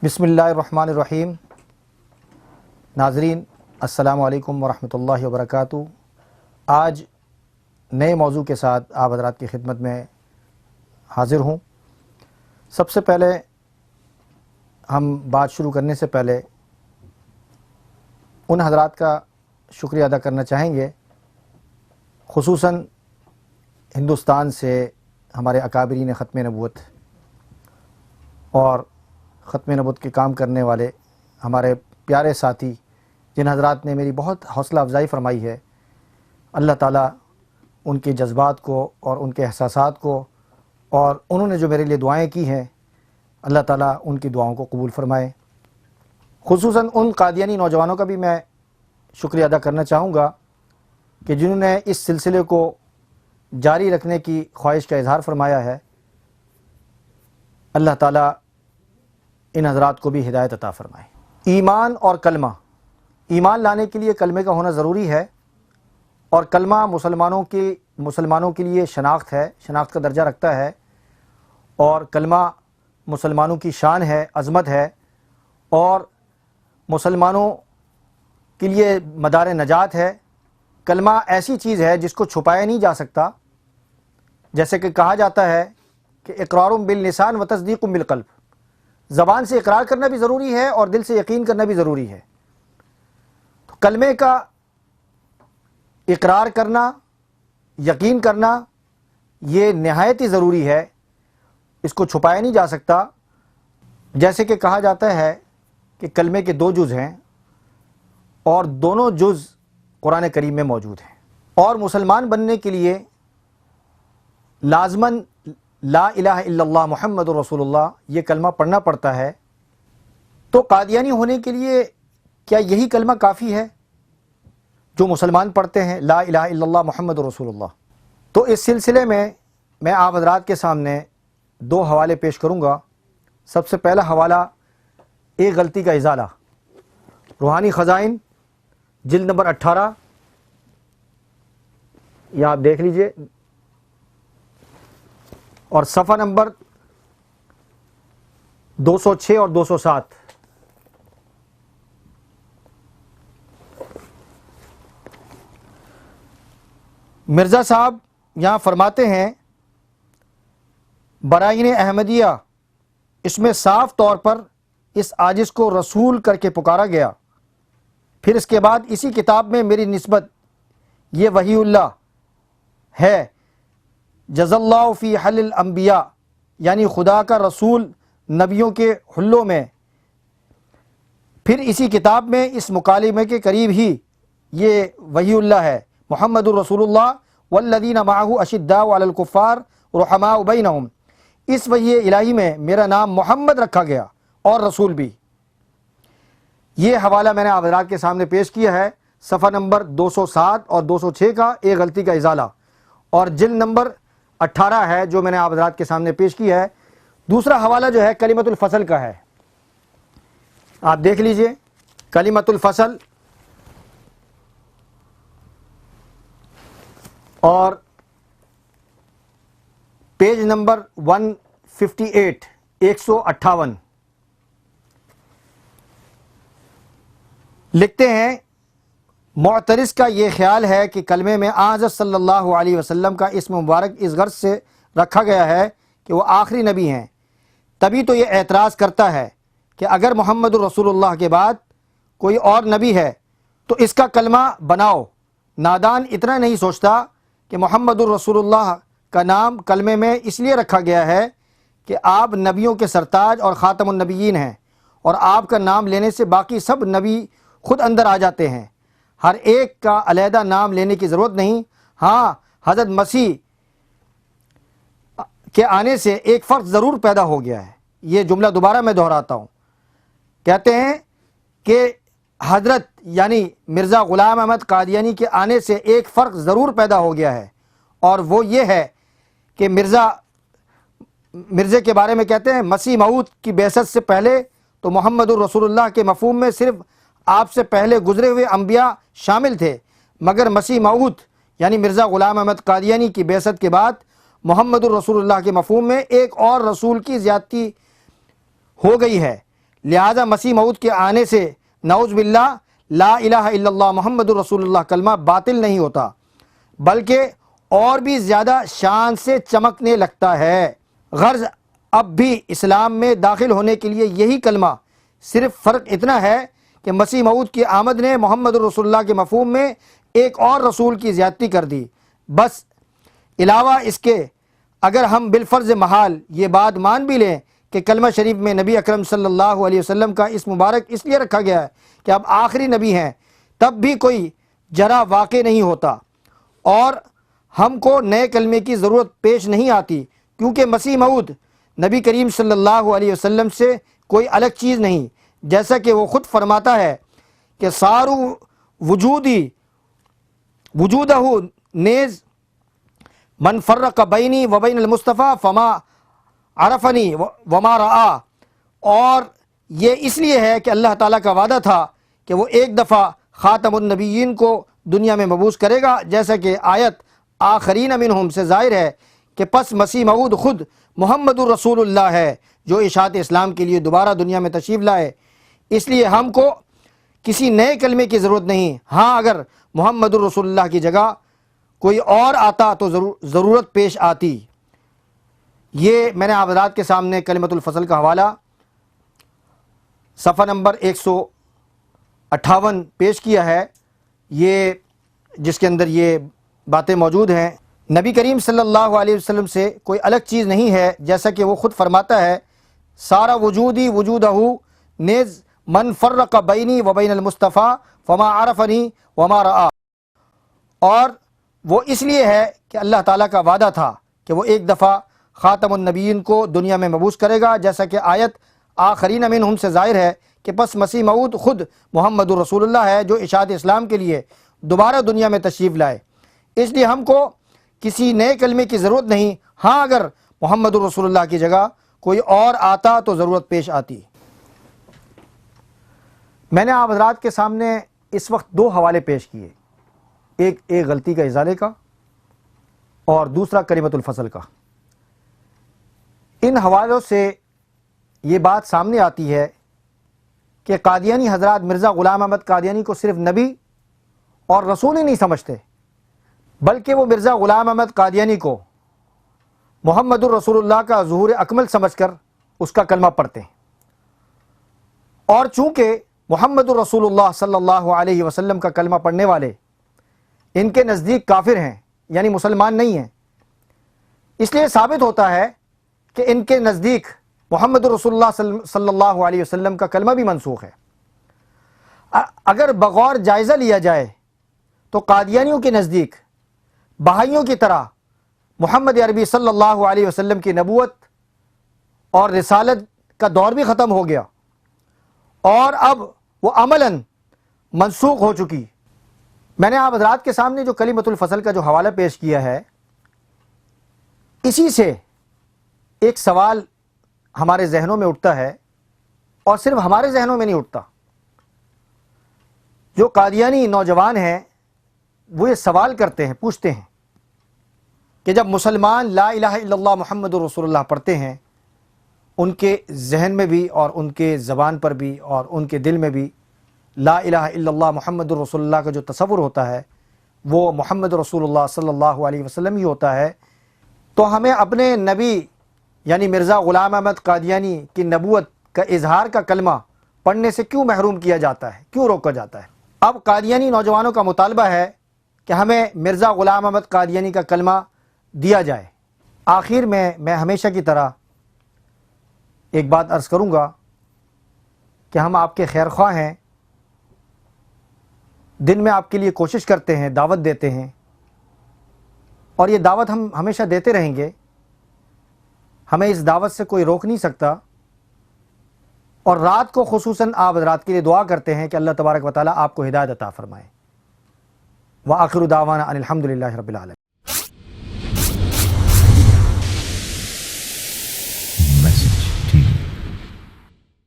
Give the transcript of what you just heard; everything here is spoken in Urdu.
بسم اللہ الرحمن الرحیم۔ ناظرین السلام علیکم ورحمۃ اللہ وبرکاتہ۔ آج نئے موضوع کے ساتھ آپ حضرات کی خدمت میں حاضر ہوں۔ سب سے پہلے ہم بات شروع کرنے سے پہلے ان حضرات کا شکریہ ادا کرنا چاہیں گے، خصوصاً ہندوستان سے ہمارے اکابرین ختم نبوت اور ختم نبوت کے کام کرنے والے ہمارے پیارے ساتھی جن حضرات نے میری بہت حوصلہ افزائی فرمائی ہے۔ اللہ تعالیٰ ان کے جذبات کو اور ان کے احساسات کو اور انہوں نے جو میرے لیے دعائیں کی ہیں، اللہ تعالیٰ ان کی دعاؤں کو قبول فرمائے۔ خصوصاً ان قادیانی نوجوانوں کا بھی میں شکریہ ادا کرنا چاہوں گا کہ جنہوں نے اس سلسلے کو جاری رکھنے کی خواہش کا اظہار فرمایا ہے۔ اللہ تعالیٰ ان حضرات کو بھی ہدایت عطا فرمائے۔ ایمان اور کلمہ، ایمان لانے کے لیے کلمے کا ہونا ضروری ہے، اور کلمہ مسلمانوں کے لیے شناخت ہے، شناخت کا درجہ رکھتا ہے، اور کلمہ مسلمانوں کی شان ہے، عظمت ہے، اور مسلمانوں کے لیے مدار نجات ہے۔ کلمہ ایسی چیز ہے جس کو چھپایا نہیں جا سکتا، جیسے کہ کہا جاتا ہے کہ اقرار باللسان و تصدیق بالقلب، زبان سے اقرار کرنا بھی ضروری ہے اور دل سے یقین کرنا بھی ضروری ہے۔ تو کلمے کا اقرار کرنا، یقین کرنا، یہ نہایت ہی ضروری ہے، اس کو چھپایا نہیں جا سکتا۔ جیسے کہ کہا جاتا ہے کہ کلمے کے 2 جز ہیں اور دونوں جز قرآن کریم میں موجود ہیں، اور مسلمان بننے کے لیے لازماً لا الہ الا اللہ محمد رسول اللہ یہ کلمہ پڑھنا پڑتا ہے۔ تو قادیانی ہونے کے لیے کیا یہی کلمہ کافی ہے جو مسلمان پڑھتے ہیں، لا الہ الا اللہ محمد رسول اللہ؟ تو اس سلسلے میں آپ حضرات کے سامنے 2 حوالے پیش کروں گا۔ سب سے پہلا حوالہ ایک غلطی کا ازالہ، روحانی خزائن، جلد نمبر 18، یہ آپ دیکھ لیجئے، اور صفحہ نمبر 206 اور 207۔ مرزا صاحب یہاں فرماتے ہیں برائین احمدیہ، اس میں صاف طور پر اس عاجز کو رسول کر کے پکارا گیا۔ پھر اس کے بعد اسی کتاب میں میری نسبت یہ وحی اللہ ہے، جز اللہ فی حل الانبیاء، یعنی خدا کا رسول نبیوں کے حلوں میں۔ پھر اسی کتاب میں اس مکالمے کے قریب ہی یہ وحی اللہ ہے، محمد الرسول اللہ والذین معہ اشداء علی الکفار رحماء بینہم۔ اس وحی الہی میں میرا نام محمد رکھا گیا اور رسول بھی۔ یہ حوالہ میں نے آپ حضرات کے سامنے پیش کیا ہے، صفحہ نمبر 207 اور 206 کا ایک غلطی کا ازالہ، اور جلد نمبر 18 ہے جو میں نے آپ حضرات کے سامنے پیش کیا ہے۔ دوسرا حوالہ جو ہے کلمۃ الفصل کا ہے، آپ دیکھ لیجئے، کلمۃ الفصل، اور پیج نمبر 158، 158 لکھتے ہیں، معترض کا یہ خیال ہے کہ کلمے میں حضرت صلی اللہ علیہ وسلم کا اسم مبارک اس غرض سے رکھا گیا ہے کہ وہ آخری نبی ہیں، تبھی تو یہ اعتراض کرتا ہے کہ اگر محمد الرسول اللہ کے بعد کوئی اور نبی ہے تو اس کا کلمہ بناؤ۔ نادان اتنا نہیں سوچتا کہ محمد الرسول اللہ کا نام کلمے میں اس لیے رکھا گیا ہے کہ آپ نبیوں کے سرتاج اور خاتم النبیین ہیں، اور آپ کا نام لینے سے باقی سب نبی خود اندر آ جاتے ہیں، ہر ایک کا علیحدہ نام لینے کی ضرورت نہیں۔ ہاں، حضرت مسیح کے آنے سے ایک فرق ضرور پیدا ہو گیا ہے۔ یہ جملہ دوبارہ میں دہراتا ہوں، کہتے ہیں کہ حضرت یعنی مرزا غلام احمد قادیانی کے آنے سے ایک فرق ضرور پیدا ہو گیا ہے، اور وہ یہ ہے کہ مرزے کے بارے میں کہتے ہیں مسیح موعود کی بعثت سے پہلے تو محمد الرسول اللہ کے مفہوم میں صرف آپ سے پہلے گزرے ہوئے انبیاء شامل تھے، مگر مسیح موعود یعنی مرزا غلام احمد قادیانی کی بعثت کے بعد محمد الرسول اللہ کے مفہوم میں ایک اور رسول کی زیادتی ہو گئی ہے، لہذا مسیح موعود کے آنے سے نعوذ باللہ لا الہ الا اللہ محمد الرسول اللہ کلمہ باطل نہیں ہوتا، بلکہ اور بھی زیادہ شان سے چمکنے لگتا ہے۔ غرض اب بھی اسلام میں داخل ہونے کے لیے یہی کلمہ، صرف فرق اتنا ہے کہ مسیح موعود کی آمد نے محمد الرسول اللہ کے مفہوم میں ایک اور رسول کی زیادتی کر دی۔ بس علاوہ اس کے اگر ہم بالفرض محال یہ بات مان بھی لیں کہ کلمہ شریف میں نبی اکرم صلی اللہ علیہ وسلم کا اسم مبارک اس لیے رکھا گیا ہے کہ اب آخری نبی ہیں، تب بھی کوئی جرا واقع نہیں ہوتا اور ہم کو نئے کلمے کی ضرورت پیش نہیں آتی، کیونکہ مسیح موعود نبی کریم صلی اللہ علیہ وسلم سے کوئی الگ چیز نہیں، جیسا کہ وہ خود فرماتا ہے کہ سارو وجودہ نیز من فرق بینی و بین المصطفیٰ فما عرفنی وما رآ، اور یہ اس لیے ہے کہ اللہ تعالیٰ کا وعدہ تھا کہ وہ ایک دفعہ خاتم النبیین کو دنیا میں مبعوث کرے گا، جیسا کہ آیت آخرین منہم سے ظاہر ہے کہ پس مسیح موعود خود محمد الرسول اللہ ہے جو اشاعت اسلام کے لیے دوبارہ دنیا میں تشریف لائے۔ اس لیے ہم کو کسی نئے کلمے کی ضرورت نہیں۔ ہاں اگر محمد الرسول اللہ کی جگہ کوئی اور آتا تو ضرورت پیش آتی۔ یہ میں نے آپ حضرات کے سامنے کلمۃ الفصل کا حوالہ صفحہ نمبر 158 پیش کیا ہے، یہ جس کے اندر یہ باتیں موجود ہیں۔ نبی کریم صلی اللہ علیہ وسلم سے کوئی الگ چیز نہیں ہے، جیسا کہ وہ خود فرماتا ہے سارا وجودی وجودہ نیز من فرق بینی و بین المصطفیٰ فما عرفنی وما رآ، اور وہ اس لیے ہے کہ اللہ تعالیٰ کا وعدہ تھا کہ وہ ایک دفعہ خاتم النبیین کو دنیا میں مبعوث کرے گا، جیسا کہ آیت آخرین منہم سے ظاہر ہے کہ پس مسیح موعود خود محمد الرسول اللہ ہے جو اشاعت اسلام کے لیے دوبارہ دنیا میں تشریف لائے۔ اس لیے ہم کو کسی نئے کلمے کی ضرورت نہیں۔ ہاں اگر محمد الرسول اللہ کی جگہ کوئی اور آتا تو ضرورت پیش آتی۔ میں نے آپ حضرات کے سامنے اس وقت دو حوالے پیش کیے، ایک غلطی کا ازالے کا اور دوسرا کلمۃ الفصل کا۔ ان حوالوں سے یہ بات سامنے آتی ہے کہ قادیانی حضرات مرزا غلام احمد قادیانی کو صرف نبی اور رسول ہی نہیں سمجھتے، بلکہ وہ مرزا غلام احمد قادیانی کو محمد الرسول اللہ کا ظہور اکمل سمجھ کر اس کا کلمہ پڑھتے ہیں، اور چونکہ محمد الرسول اللہ صلی اللہ علیہ وسلم کا کلمہ پڑھنے والے ان کے نزدیک کافر ہیں، یعنی مسلمان نہیں ہیں، اس لیے ثابت ہوتا ہے کہ ان کے نزدیک محمد رسول اللہ صلی اللہ علیہ وسلم کا کلمہ بھی منسوخ ہے۔ اگر بغور جائزہ لیا جائے تو قادیانیوں کے نزدیک بہائیوں کی طرح محمد عربی صلی اللہ علیہ وسلم کی نبوت اور رسالت کا دور بھی ختم ہو گیا اور اب وہ عملاً منسوخ ہو چکی۔ میں نے آپ حضرات کے سامنے جو کلمۃ الفصل کا جو حوالہ پیش کیا ہے، اسی سے ایک سوال ہمارے ذہنوں میں اٹھتا ہے، اور صرف ہمارے ذہنوں میں نہیں اٹھتا، جو قادیانی نوجوان ہیں وہ یہ سوال کرتے ہیں، پوچھتے ہیں کہ جب مسلمان لا الہ الا اللہ محمد رسول اللہ پڑھتے ہیں، ان کے ذہن میں بھی اور ان کے زبان پر بھی اور ان کے دل میں بھی لا الہ الا اللہ محمد رسول اللہ کا جو تصور ہوتا ہے وہ محمد رسول اللہ صلی اللہ علیہ وسلم ہی ہوتا ہے، تو ہمیں اپنے نبی یعنی مرزا غلام احمد قادیانی کی نبوت کا اظہار کا کلمہ پڑھنے سے کیوں محروم کیا جاتا ہے، کیوں روکا جاتا ہے؟ اب قادیانی نوجوانوں کا مطالبہ ہے کہ ہمیں مرزا غلام احمد قادیانی کا کلمہ دیا جائے۔ آخر میں ہمیشہ کی طرح ایک بات عرض کروں گا کہ ہم آپ کے خیر خواہ ہیں، دن میں آپ کے لیے کوشش کرتے ہیں، دعوت دیتے ہیں، اور یہ دعوت ہم ہمیشہ دیتے رہیں گے، ہمیں اس دعوت سے کوئی روک نہیں سکتا، اور رات کو خصوصاً آپ حضرات کے لیے دعا کرتے ہیں کہ اللہ تبارک و تعالیٰ آپ کو ہدایت عطا فرمائے۔ وآخر دعوانا ان الحمد للہ رب العالمین۔